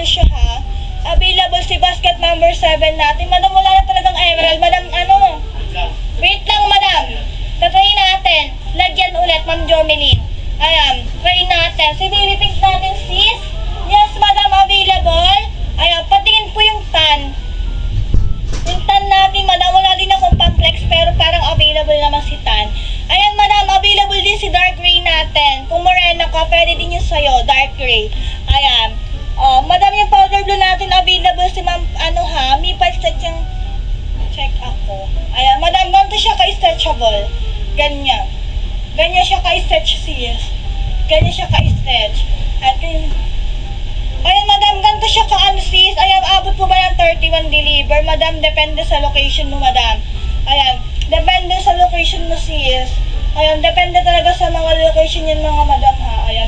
available siya ha. Available si basket number 7 natin. Madam, wala na talagang emerald. Madam, wait lang, madam. Tatry natin. Lagyan ulit, Ma'am Jomelyn. Ayan, try natin. Sinilipink natin, sis. Yes, madam, available. Ayan, patingin po yung tan. Yung tan natin, madam, wala din akong pamplex, pero parang available naman si tan. Ayan, madam, available din si dark gray natin. Kung morena ka, pwede din yung sa'yo, dark gray. Ayan. Madam, yung powder blue natin, available si ma'am, may pa-stretch yung check ako. Ayan, madam, ganito siya ka-stretchable. Ganyan. Ganyan siya ka-stretch, sis. Ganyan siya ka-stretch. At ayan, madam, ganito siya sis. Ayan, abot po ba ng 31 deliver? Madam, depende sa location mo, madam. Ayan, depende sa location mo, sis. Ayan, depende talaga sa mga location yun, mga madam, ha. Ayan.